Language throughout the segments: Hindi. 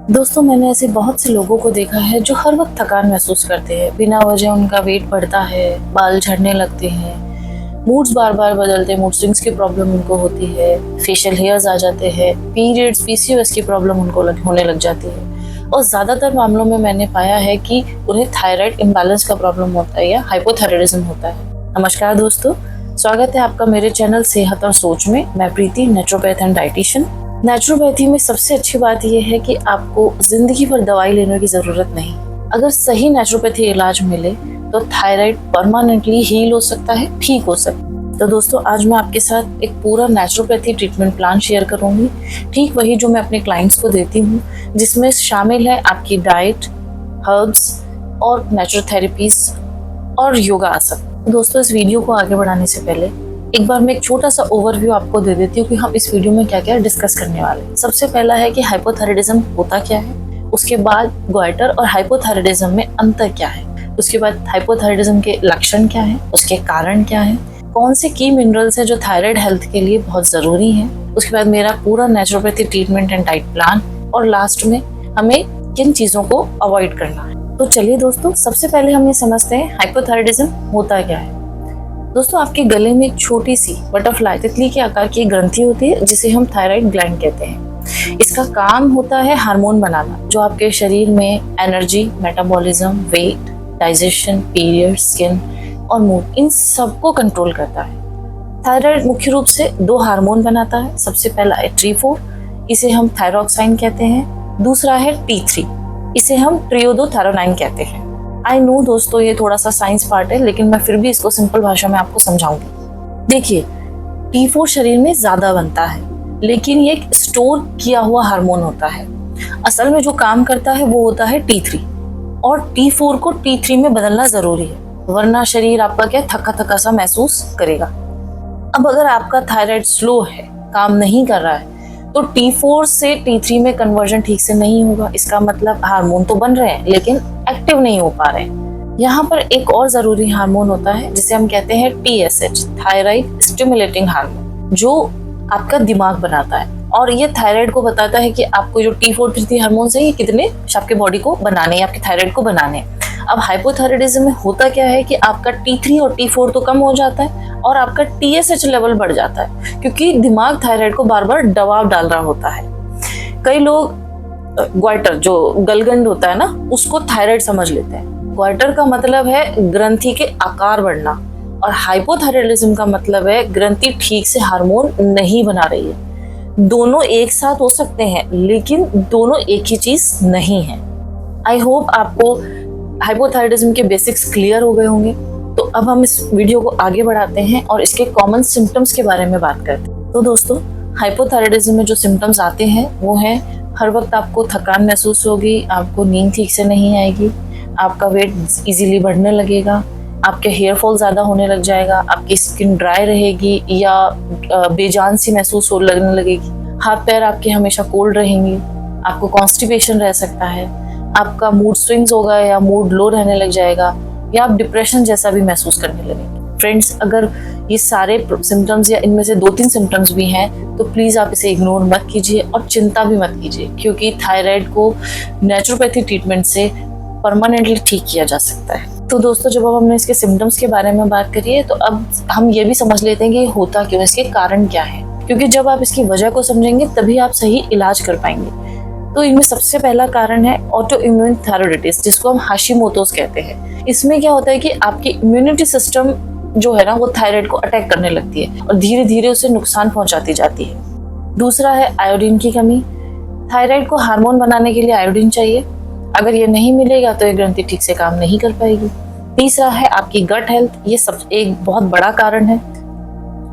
दोस्तों, मैंने ऐसे बहुत से लोगों को देखा है जो हर वक्त थकान महसूस करते हैं। बिना वजह उनका वेट बढ़ता है, बाल झड़ने लगते हैं, मूड्स बार बार बदलते हैं, मूड स्विंग्स की प्रॉब्लम उनको होती है, फेशियल हेयर्स आ जाते हैं, पीरियड्स पीसीओएस की प्रॉब्लम उनको होने लग जाती है। और ज़्यादातर मामलों में मैंने पाया है कि उन्हें थायराइड इम्बैलेंस का प्रॉब्लम होता है या हाइपोथायराइडिज्म होता है। नमस्कार दोस्तों, स्वागत है आपका मेरे चैनल सेहत और सोच में। मैं प्रीति, नेचुरोपैथ एंड डाइटिशियन। नेचुरोपैथी में सबसे अच्छी बात यह है कि आपको जिंदगी भर दवाई लेने की जरूरत नहीं। अगर सही नेचुरोपैथी इलाज मिले तो थायराइड परमानेंटली हील हो सकता है, ठीक हो सकता है। तो दोस्तों, आज मैं आपके साथ एक पूरा नेचुरोपैथी ट्रीटमेंट प्लान शेयर करूंगी, ठीक वही जो मैं अपने क्लाइंट्स को देती हूँ, जिसमें शामिल है आपकी डाइट, हर्ब्स और नेचुरोथेरेपीज और योगा आसन। दोस्तों, इस वीडियो को आगे बढ़ाने से पहले एक बार मैं एक छोटा सा ओवरव्यू आपको दे देती हूँ कि हम इस वीडियो में क्या क्या डिस्कस करने वाले हैं। सबसे पहला है कि हाइपोथायराइडिज्म होता क्या है, उसके बाद गोइटर और हाइपोथायराइडिज्म में अंतर क्या है, उसके बाद हाइपोथायराइडिज्म के लक्षण क्या है, उसके कारण क्या है, कौन से की मिनरल्स है जो थायराइड हेल्थ के लिए बहुत जरूरी है, उसके बाद मेरा पूरा naturopathy treatment and diet plan, और लास्ट में हमें किन चीजों को अवॉइड करना है। तो चलिए दोस्तों, सबसे पहले हम ये समझते हैं हाइपोथायराइडिज्म होता क्या है। दोस्तों, आपके गले में एक छोटी सी बटरफ्लाई तितली के आकार की ग्रंथि होती है जिसे हम थायराइड ग्लैंड कहते हैं। इसका काम होता है हार्मोन बनाना, जो आपके शरीर में energy, metabolism, weight, digestion, period, skin और मूड, इन सबको कंट्रोल करता है। थायराइड मुख्य रूप से दो हार्मोन बनाता है। सबसे पहला है T4, इसे हम थायरोक्साइन कहते हैं। दूसरा है T3, इसे हम ट्रियोडोथायरोनाइन कहते हैं। आई नो दोस्तों, ये थोड़ा सा साइंस पार्ट है, लेकिन मैं फिर भी इसको सिंपल भाषा में आपको समझाऊंगी। देखिए, T4 शरीर में ज्यादा बनता है, लेकिन ये एक स्टोर किया हुआ हार्मोन होता है। असल में जो काम करता है वो होता है T3, और T4 को T3 में बदलना जरूरी है, वरना शरीर आपका क्या थका थका सा महसूस करेगा। अब अगर आपका थायराइड स्लो है, काम नहीं कर रहा है, तो T4 से T3 में कन्वर्जन ठीक से नहीं होगा। इसका मतलब हार्मोन तो बन रहे हैं लेकिन एक्टिव नहीं हो पा रहे हैं। यहाँ पर एक और जरूरी हार्मोन होता है जिसे हम कहते हैं TSH, थायराइड स्टिमुलेटिंग हार्मोन, जो आपका दिमाग बनाता है, और ये थायराइड को बताता है कि आपको जो T4 T3 हार्मोन है ये कितने आपके बॉडी को बनाने, आपके थायराइड को बनाने। अब हाइपोथायराइडिज्म में होता क्या है कि आपका T3 और T4 तो कम हो जाता है और आपका TSH लेवल बढ़ जाता है, क्योंकि दिमाग थायराइड को बार बार दबाव डाल रहा होता है। कई लोग ग्वाइटर, जो गलगंड होता है ना, उसको थायराइड समझ लेते हैं। ग्वाइटर का मतलब है ग्रंथि के आकार बढ़ना, और हाइपोथायराइडिज्म का मतलब है ग्रंथि ठीक से हार्मोन नहीं बना रही है। दोनों एक साथ हो सकते हैं, लेकिन दोनों एक ही चीज नहीं है। आई होप आपको हाइपोथायराइडिज्म के बेसिक्स क्लियर हो गए होंगे। तो अब हम इस वीडियो को आगे बढ़ाते हैं और इसके कॉमन सिम्टम्स के बारे में बात करते हैं। तो दोस्तों, हाइपोथायराइडिज्म में जो सिम्टम्स आते हैं वो है, हर वक्त आपको थकान महसूस होगी, आपको नींद ठीक से नहीं आएगी, आपका वेट इजीली बढ़ने लगेगा, आपके हेयर फॉल ज़्यादा होने लग जाएगा, आपकी स्किन ड्राई रहेगी या बेजान सी महसूस हो लगने लगेगी, हाथ पैर आपके हमेशा कोल्ड रहेंगे, आपको कॉन्स्टिपेशन रह सकता है, आपका मूड स्विंग्स होगा या मूड लो रहने लग जाएगा, या आप डिप्रेशन जैसा भी महसूस करने लगेंगे। फ्रेंड्स, अगर ये सारे सिम्टम्स या इनमें से 2-3 सिम्टम्स भी हैं तो प्लीज़ आप इसे इग्नोर मत कीजिए और चिंता भी मत कीजिए, क्योंकि थायराइड को नेचुरोपैथी ट्रीटमेंट से परमानेंटली ठीक किया जा सकता है। तो दोस्तों, जब अब हमने इसके सिम्टम्स के बारे में बात करी है, तो अब हम ये भी समझ लेते हैं कि ये होता क्यों, इसके कारण क्या है, क्योंकि जब आप इसकी वजह को समझेंगे तभी आप सही इलाज कर पाएंगे। तो इनमें सबसे पहला कारण है ऑटो इम्यून थायराइडिटिस, जिसको हम हाशिमोटोस कहते हैं। इसमें क्या होता है कि आपकी इम्यूनिटी सिस्टम जो है ना, वो थायराइड को अटैक करने लगती है और धीरे धीरे उसे नुकसान पहुंचाती जाती है। दूसरा है आयोडीन की कमी। थायराइड को हार्मोन बनाने के लिए आयोडीन चाहिए, अगर ये नहीं मिलेगा तो ये ग्रंथि ठीक से काम नहीं कर पाएगी। तीसरा है आपकी गट हेल्थ, ये सब एक बहुत बड़ा कारण है।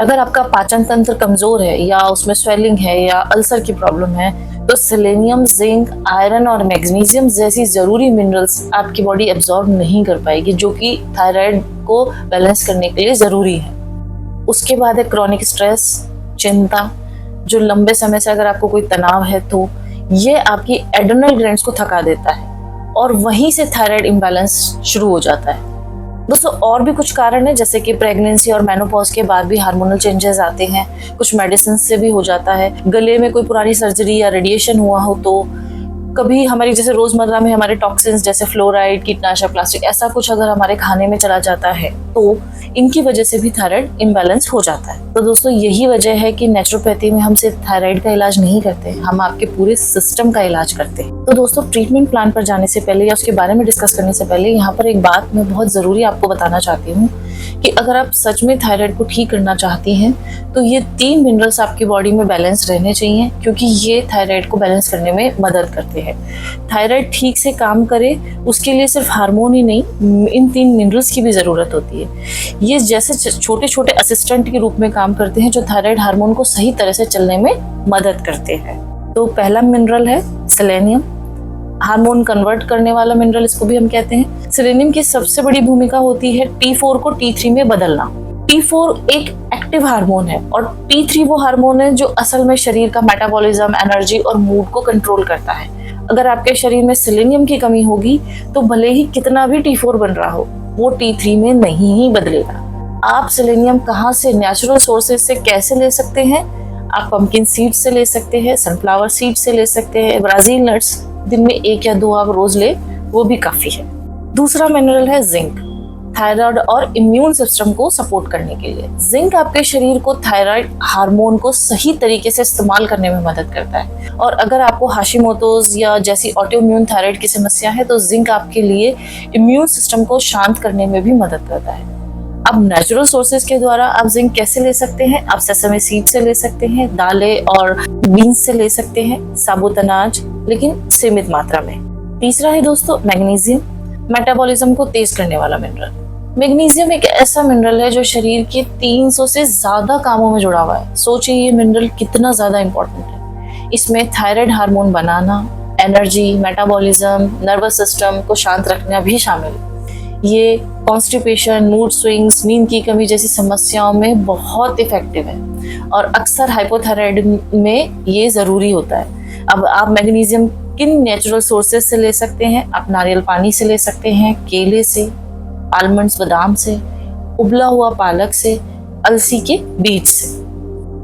अगर आपका पाचन तंत्र कमजोर है या उसमें स्वेलिंग है या अल्सर की प्रॉब्लम है, तो सेलेनियम, जिंक, आयरन और मैग्नीशियम जैसी जरूरी मिनरल्स आपकी बॉडी एब्जॉर्ब नहीं कर पाएगी, जो कि थायराइड को बैलेंस करने के लिए जरूरी है। उसके बाद है क्रॉनिक स्ट्रेस, चिंता, जो लंबे समय से अगर आपको कोई तनाव है तो ये आपकी एड्रेनल ग्लैंड्स को थका देता है और वहीं से थायराइड इम्बैलेंस शुरू हो जाता है। दोस्तों, और भी कुछ कारण है, जैसे कि प्रेगनेंसी और मेनोपॉज के बाद भी हार्मोनल चेंजेस आते हैं, कुछ मेडिसिन से भी हो जाता है, गले में कोई पुरानी सर्जरी या रेडिएशन हुआ हो तो कभी हमारी जैसे रोजमर्रा में हमारे टॉक्सिन्स जैसे फ्लोराइड, कीटनाशक, प्लास्टिक, ऐसा कुछ अगर हमारे खाने में चला जाता है तो इनकी वजह से भी थायराइड इम्बैलेंस हो जाता है। तो दोस्तों यही वजह है कि नेचुरोपैथी में हम सिर्फ थायराइड का इलाज नहीं करते, हम आपके पूरे सिस्टम का इलाज करते हैं। तो दोस्तों ट्रीटमेंट प्लान पर जाने से पहले या उसके बारे में डिस्कस करने से पहले यहाँ पर एक बात मैं बहुत जरूरी आपको बताना चाहती हूँ कि अगर आप सच में थायराइड को ठीक करना चाहती हैं तो ये 3 मिनरल्स आपकी बॉडी में बैलेंस रहने चाहिए, क्योंकि ये थायराइड को बैलेंस करने में मदद करते हैं। थायराइड ठीक से काम करे उसके लिए सिर्फ हार्मोन ही नहीं, इन 3 मिनरल्स की भी ज़रूरत होती है। ये जैसे छोटे छोटे असिस्टेंट के रूप में काम करते हैं जो थायराइड हार्मोन को सही तरह से चलने में मदद करते हैं। तो पहला मिनरल है सेलेनियम, हार्मोन कन्वर्ट करने वाला मिनरल इसको भी हम कहते हैं। सेलेनियम की सबसे बड़ी भूमिका होती है T4 को T3 में बदलना। T4 एक एक्टिव हार्मोन है और T3 वो हार्मोन है जो असल में शरीर का मेटाबॉलिज्म, एनर्जी और मूड को कंट्रोल करता है। अगर आपके शरीर में सेलेनियम की कमी होगी तो भले ही कितना भी T4 बन रहा हो वो T3 में नहीं ही बदलेगा। आप सेलेनियम कहाँ से, नेचुरल सोर्सेज से कैसे ले सकते हैं? आप पंपकिन सीड से ले सकते हैं, सनफ्लावर सीड से ले सकते हैं, ब्राजील नट्स, दिन में 1 या 2 आप रोज ले वो भी काफी है। दूसरा मिनरल है जिंक, थायराइड और इम्यून सिस्टम को सपोर्ट करने के लिए। जिंक आपके शरीर को थायराइड हार्मोन को सही तरीके से इस्तेमाल करने में मदद करता है, और अगर आपको हाशिमोटोज या जैसी ऑटोइम्यून थायराइड की समस्या है तो जिंक आपके लिए इम्यून सिस्टम को शांत करने में भी मदद करता है। अब नेचुरल सोर्सेज के द्वारा आप जिंक कैसे ले सकते हैं? आप सेसमे सीड से ले सकते हैं, दालें और बीन्स से ले सकते हैं, साबुत अनाज, लेकिन सीमित मात्रा में। तीसरा है दोस्तों मैग्नीशियम, मेटाबॉलिज्म को तेज करने वाला मिनरल। मैग्नीशियम एक ऐसा मिनरल है जो शरीर के 300 से ज्यादा कामों में जुड़ा हुआ है। सोचिए ये मिनरल कितना ज्यादा इंपॉर्टेंट है। इसमें थायराइड हार्मोन बनाना, एनर्जी, मेटाबॉलिज्म, नर्वस सिस्टम को शांत रखना भी शामिल है। ये कॉन्स्टिपेशन, मूड स्विंग्स, नींद की कमी जैसी समस्याओं में बहुत इफेक्टिव है और अक्सर हाइपोथायराइड में ये जरूरी होता है। अब आप मैग्नीशियम किन नेचुरल सोर्सेज से ले सकते हैं? आप नारियल पानी से ले सकते हैं, केले से, आलमंड्स बादाम से, उबला हुआ पालक से, अलसी के बीज से।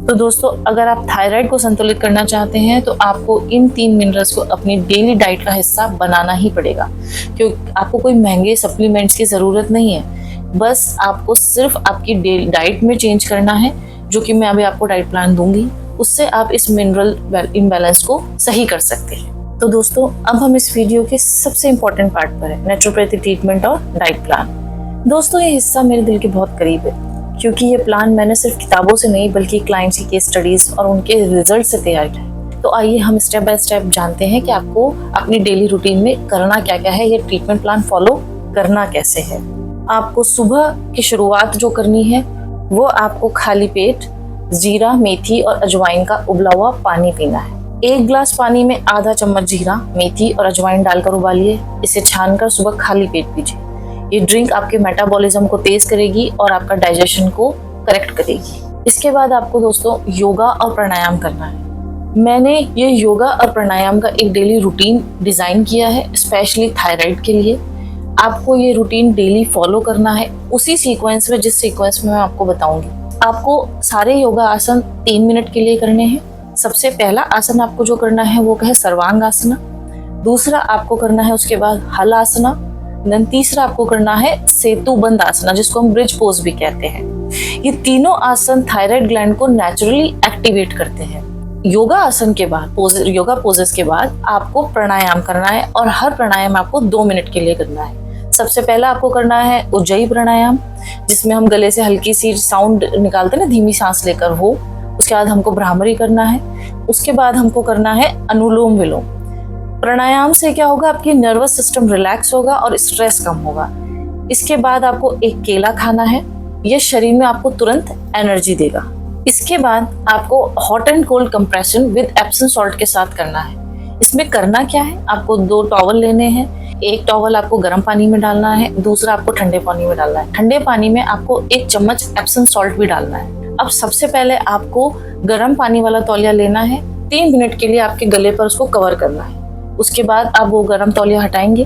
तो दोस्तों अगर आप थायराइड को संतुलित करना चाहते हैं तो आपको इन 3 मिनरल्स को अपनी डेली डाइट का हिस्सा बनाना ही पड़ेगा, क्योंकि आपको कोई महंगे सप्लीमेंट्स की ज़रूरत नहीं है। बस आपको सिर्फ आपकी डाइट में चेंज करना है, जो कि मैं अभी आपको डाइट प्लान दूंगी, उससे आप इस मिनरल इम्बैलेंस को सही कर सकते हैं। तो दोस्तों अब हम इस वीडियो के सबसे इम्पोर्टेंट पार्ट पर है, नेचुरोपैथी ट्रीटमेंट और डाइट प्लान। दोस्तों ये हिस्सा मेरे दिल के बहुत करीब है, क्योंकि ये प्लान मैंने सिर्फ किताबों से नहीं बल्कि क्लाइंट्स की केस स्टडीज और उनके रिजल्ट से तैयार किया है। तो आइए हम स्टेप बाय स्टेप जानते हैं कि आपको अपनी डेली रूटीन में करना क्या क्या है, ये ट्रीटमेंट प्लान फॉलो करना कैसे है। आपको सुबह की शुरुआत जो करनी है वो आपको खाली पेट जीरा, मेथी और अजवाइन का उबला हुआ पानी पीना है। 1 गिलास पानी में आधा चम्मच जीरा, मेथी और अजवाइन डालकर उबालिए। इसे छानकर सुबह खाली पेट पीजिए। ये ड्रिंक आपके मेटाबॉलिज्म को तेज करेगी और आपका डाइजेशन को करेक्ट करेगी। इसके बाद आपको दोस्तों योगा और प्राणायाम करना है। मैंने ये योगा और प्राणायाम का एक डेली रूटीन डिजाइन किया है स्पेशली थायराइड के लिए। आपको ये रूटीन डेली फॉलो करना है उसी सीक्वेंस में जिस सीक्वेंस में मैं आपको बताऊंगी। आपको सारे योगा आसन 3 मिनट के लिए करने हैं। सबसे पहला आसन आपको जो करना है वो है सर्वांग आसना। दूसरा आपको करना है उसके बाद हल आसना। देन तीसरा आपको करना है सेतुबंद आसना, जिसको हम ब्रिज पोज भी कहते हैं। ये तीनों आसन थायराइड ग्लैंड को नेचुरली एक्टिवेट करते हैं। योगा आसन के बाद योगा पोजेस के बाद आपको प्राणायाम करना है और हर प्राणायाम आपको 2 मिनट के लिए करना है। सबसे पहला आपको करना है उज्जयी प्राणायाम, जिसमें हम गले से हल्की सी साउंड निकालते हैं ना, धीमी सांस लेकर वो। उसके बाद हमको भ्रामरी करना है। उसके बाद हमको करना है अनुलोम विलोम। प्राणायाम से क्या होगा, आपकी नर्वस सिस्टम रिलैक्स होगा और स्ट्रेस कम होगा। इसके बाद आपको एक केला खाना है, यह शरीर में आपको तुरंत एनर्जी देगा। इसके बाद आपको hot and cold compression with Epsom salt के साथ करना है। इसमें करना क्या है, आपको 2 टॉवल लेने हैं। एक टॉवल आपको गर्म पानी में डालना है, दूसरा आपको ठंडे पानी में डालना है। ठंडे पानी में आपको 1 चम्मच एप्सम सॉल्ट भी डालना है। अब सबसे पहले आपको गर्म पानी वाला तौलिया लेना है, 3 मिनट के लिए आपके गले पर उसको कवर करना है। उसके बाद आप वो गर्म तौलिया हटाएंगे,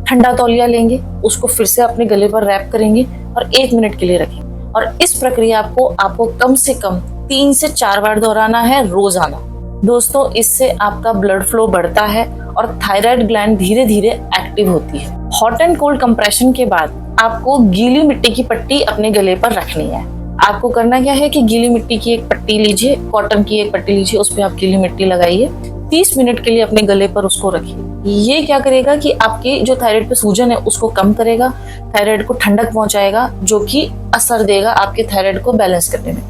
ठंडा तौलिया लेंगे, उसको फिर से अपने गले पर रैप करेंगे और 1 मिनट के लिए रखेंगे। और इस प्रक्रिया आपको कम से कम 3 से 4 बार दोहराना है रोजाना। दोस्तों इससे आपका ब्लड फ्लो बढ़ता है और थायराइड ग्लैंड धीरे धीरे एक्टिव होती है। हॉट एंड कोल्ड कंप्रेशन के बाद आपको गीली मिट्टी की पट्टी अपने गले पर रखनी है। आपको करना क्या है कि गीली मिट्टी की एक पट्टी लीजिए, कॉटन की एक पट्टी लीजिए, उस पर आप गीली मिट्टी लगाइए, 30 मिनट के लिए अपने गले पर उसको रखिए। ये क्या करेगा कि आपके जो थायराइड पे सूजन है उसको कम करेगा, थायराइड को ठंडक पहुंचाएगा, जो कि असर देगा आपके थायराइड को बैलेंस करने में।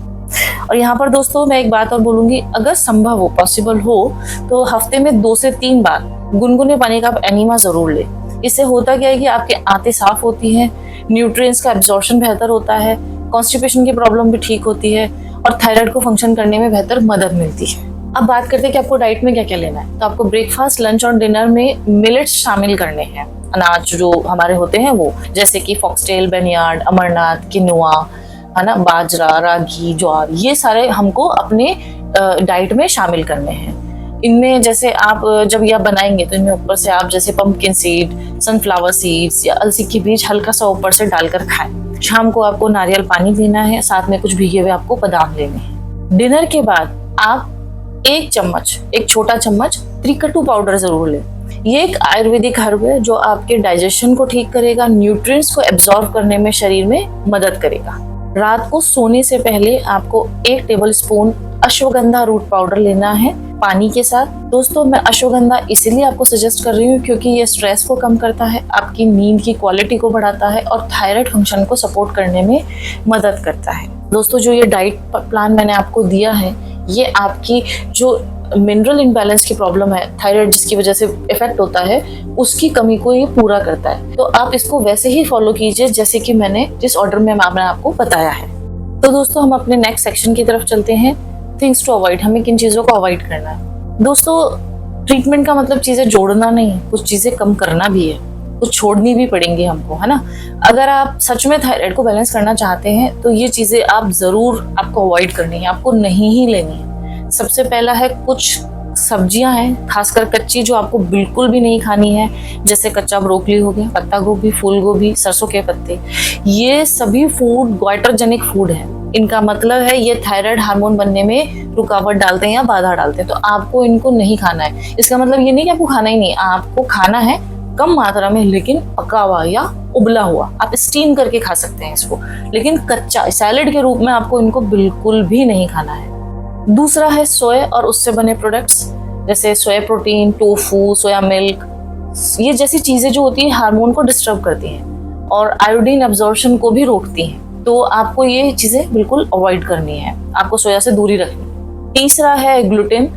और यहाँ पर दोस्तों मैं एक बात और बोलूंगी, अगर संभव हो, पॉसिबल हो, तो हफ्ते में 2 से 3 बार गुनगुने पानी का आप एनीमा जरूर ले। इससे होता क्या है कि आपके आंतें साफ होती हैं, न्यूट्रिएंट्स का एब्जॉर्प्शन बेहतर होता है, कॉन्स्टिपेशन की प्रॉब्लम भी ठीक होती है और थायराइड को फंक्शन करने में बेहतर मदद मिलती है। अब बात करते हैं कि आपको डाइट में क्या क्या लेना है। तो आपको ब्रेकफास्ट, लंच और डिनर में मिलेट्स शामिल करने हैं, अनाज जो हमारे होते हैं वो, जैसे कि फॉक्सटेल, बैनियार्ड, अमरनाथ, किनुआ, है ना, बाजरा, रागी, ज्वार, ये सारे हमको अपने डाइट में शामिल करने हैं। इनमें जैसे आप जब यह बनाएंगे तो इनमें ऊपर से आप जैसे पंपकिन सीड, सनफ्लावर सीड्स या अलसी के बीज हल्का सा ऊपर से डालकर खाएं। शाम को आपको नारियल पानी पीना है, साथ में कुछ भीगे हुए आपको बादाम लेने हैं। डिनर के बाद आप एक छोटा चम्मच त्रिकटु पाउडर जरूर लें। ये एक आयुर्वेदिक हर्ब है जो आपके डाइजेशन को ठीक करेगा, न्यूट्रिएंट्स को एब्जॉर्ब करने में शरीर में मदद करेगा। रात को सोने से पहले आपको 1 टेबलस्पून अश्वगंधा रूट पाउडर लेना है पानी के साथ। दोस्तों मैं अश्वगंधा इसीलिए आपको सजेस्ट कर रही हूँ क्योंकि ये स्ट्रेस को कम करता है, आपकी नींद की क्वालिटी को बढ़ाता है और थायराइड फंक्शन को सपोर्ट करने में मदद करता है। दोस्तों जो ये डाइट प्लान मैंने आपको दिया है, ये आपकी जो मिनरल इम्बैलेंस की प्रॉब्लम है, थायराइड जिसकी वजह से इफेक्ट होता है, उसकी कमी को ये पूरा करता है। तो आप इसको वैसे ही फॉलो कीजिए जैसे कि मैंने जिस ऑर्डर में मैंने आपको बताया है। तो दोस्तों हम अपने नेक्स्ट सेक्शन की तरफ चलते हैं, थिंग्स टू अवॉइड। हमें किन चीज़ों को अवॉइड करना है। दोस्तों ट्रीटमेंट का मतलब चीज़ें जोड़ना नहीं है, कुछ चीज़ें कम करना भी है, कुछ छोड़नी भी पड़ेंगी हमको, है ना। अगर आप सच में थायराइड को बैलेंस करना चाहते हैं तो ये चीज़ें आप ज़रूर आपको अवॉइड करनी है, आपको नहीं ही लेनी है। सबसे पहला है, कुछ सब्जियां हैं खासकर कच्ची जो आपको बिल्कुल भी नहीं खानी है, जैसे कच्चा ब्रोकली हो गया, पत्ता गोभी, फूल गोभी, सरसों के पत्ते। ये सभी फूड ग्वाइटरजेनिक फूड है। इनका मतलब है ये थायराइड हार्मोन बनने में रुकावट डालते हैं या बाधा डालते हैं, तो आपको इनको नहीं खाना है। इसका मतलब ये नहीं कि आपको खाना ही नहीं, आपको खाना है कम मात्रा में, लेकिन पका हुआ या उबला हुआ। आप स्टीम करके खा सकते हैं इसको, लेकिन कच्चा सैलेड के रूप में आपको इनको बिल्कुल भी नहीं खाना है। दूसरा है सोया और उससे बने प्रोडक्ट्स, जैसे soya protein, tofu, soya milk. ये जैसी चीजें जो होती है हार्मोन को डिस्टर्ब करती हैं और आयोडीन एब्जॉर्प्शन को भी रोकती हैं, तो आपको ये चीजें बिल्कुल अवॉइड करनी है, आपको सोया से दूरी रखनी है। तीसरा है ग्लूटेन।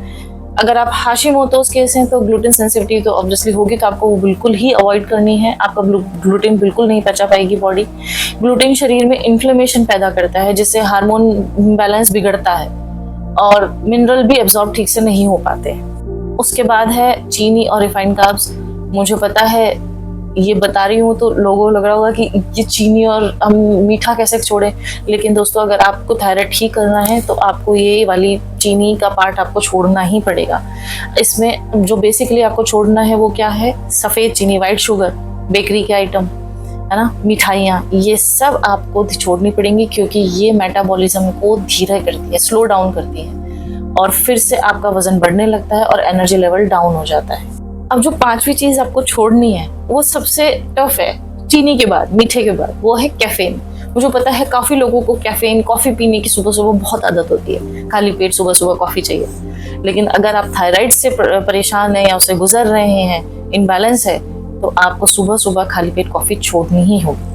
अगर आप हाशिमोटोस केस हैं तो ग्लूटेन सेंसिटिविटी तो ऑब्वियसली होगी, तो आपको वो बिल्कुल ही अवॉइड करनी है। आपका ग्लूटेन बिल्कुल नहीं पचा पाएगी बॉडी। ग्लूटेन शरीर में इन्फ्लेमेशन पैदा करता है, जिससे हार्मोन बैलेंस बिगड़ता है और मिनरल भी एब्जॉर्ब ठीक से नहीं हो पाते। उसके बाद है चीनी और रिफाइंड कार्ब्स। मुझे पता है ये बता रही हूँ तो लोगों को लग रहा होगा कि ये चीनी और हम मीठा कैसे छोड़ें, लेकिन दोस्तों अगर आपको थायराइड ठीक करना है तो आपको ये वाली चीनी का पार्ट आपको छोड़ना ही पड़ेगा। इसमें जो बेसिकली आपको छोड़ना है वो क्या है, सफ़ेद चीनी, वाइट शुगर, बेकरी के आइटम, है ना, मिठाइयाँ, ये सब आपको छोड़नी पड़ेंगी क्योंकि ये मेटाबॉलिज्म को धीरे करती है, स्लो डाउन करती है और फिर से आपका वजन बढ़ने लगता है और एनर्जी लेवल डाउन हो जाता है। अब जो 5वीं चीज आपको छोड़नी है वो सबसे टफ है, चीनी के बाद, मीठे के बाद, वो है कैफीन। मुझे पता है काफी लोगों को कैफीन, कॉफी पीने की सुबह सुबह बहुत आदत होती है, खाली पेट सुबह सुबह कॉफी चाहिए। लेकिन अगर आप थायराइड से परेशान हैं या उससे गुजर रहे हैं, इनबैलेंस है, तो आपको सुबह सुबह खाली पेट कॉफी छोड़नी ही होगी।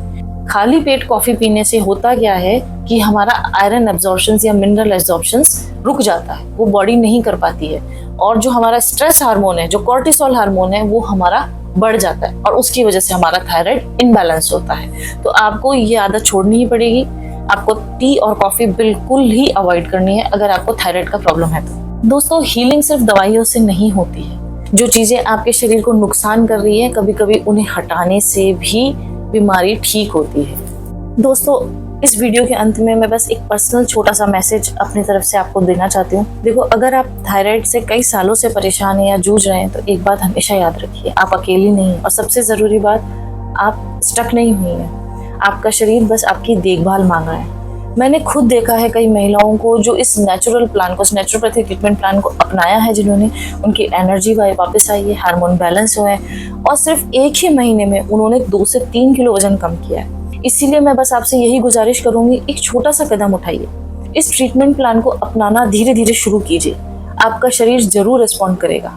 खाली पेट कॉफी पीने से होता क्या है कि हमारा आयरन एब्जॉर्प्शन या मिनरल एब्जॉर्प्शन रुक जाता है, वो बॉडी नहीं कर पाती है, और जो हमारा स्ट्रेस हार्मोन है, जो कॉर्टिसोल हार्मोन है, वो हमारा बढ़ जाता है और उसकी वजह से हमारा थायराइड इनबैलेंस होता है। तो आपको ये आदत छोड़नी ही पड़ेगी। आपको टी और कॉफी बिल्कुल ही अवॉइड करनी है अगर आपको थायराइड का प्रॉब्लम है तो। दोस्तों हीलिंग सिर्फ दवाइयों से नहीं होती है। जो चीजें आपके शरीर को नुकसान कर रही है, कभी कभी उन्हें हटाने से भी बीमारी ठीक होती है। दोस्तों इस वीडियो के अंत में मैं बस एक पर्सनल छोटा सा मैसेज अपनी तरफ से आपको देना चाहती हूँ। देखो, अगर आप थायराइड से कई सालों से परेशान हैं या जूझ रहे हैं तो एक बात हमेशा याद रखिए, आप अकेली नहीं हैं, और सबसे ज़रूरी बात, आप स्टक नहीं हुई हैं। आपका शरीर बस आपकी देखभाल मांग रहा है। मैंने खुद देखा है कई महिलाओं को जो इस नेचुरल प्लान को, इस नेचुरोपैथिक ट्रीटमेंट प्लान को अपनाया है, जिन्होंने उनकी एनर्जी वापस आई है, हार्मोन बैलेंस हुए हैं और सिर्फ एक ही महीने में उन्होंने 2 से 3 किलो वजन कम किया है। इसीलिए मैं बस आपसे यही गुजारिश करूंगी, एक छोटा सा कदम उठाइए, इस ट्रीटमेंट प्लान को अपनाना धीरे धीरे शुरू कीजिए। आपका शरीर जरूर रिस्पॉन्ड करेगा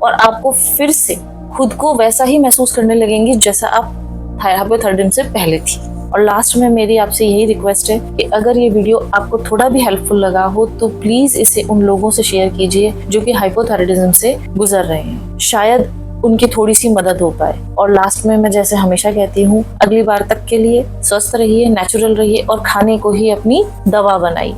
और आपको फिर से खुद को वैसा ही महसूस करने लगेंगे जैसा आप हाइपोथायराइडिज्म से पहले थी। और लास्ट में मेरी आपसे यही रिक्वेस्ट है कि अगर ये वीडियो आपको थोड़ा भी हेल्पफुल लगा हो तो प्लीज इसे उन लोगों से शेयर कीजिए जो कि हाइपोथायराइडिज्म से गुजर रहे हैं, शायद उनकी थोड़ी सी मदद हो पाए। और लास्ट में मैं जैसे हमेशा कहती हूँ, अगली बार तक के लिए स्वस्थ रहिए, नेचुरल रहिए और खाने को ही अपनी दवा बनाइए।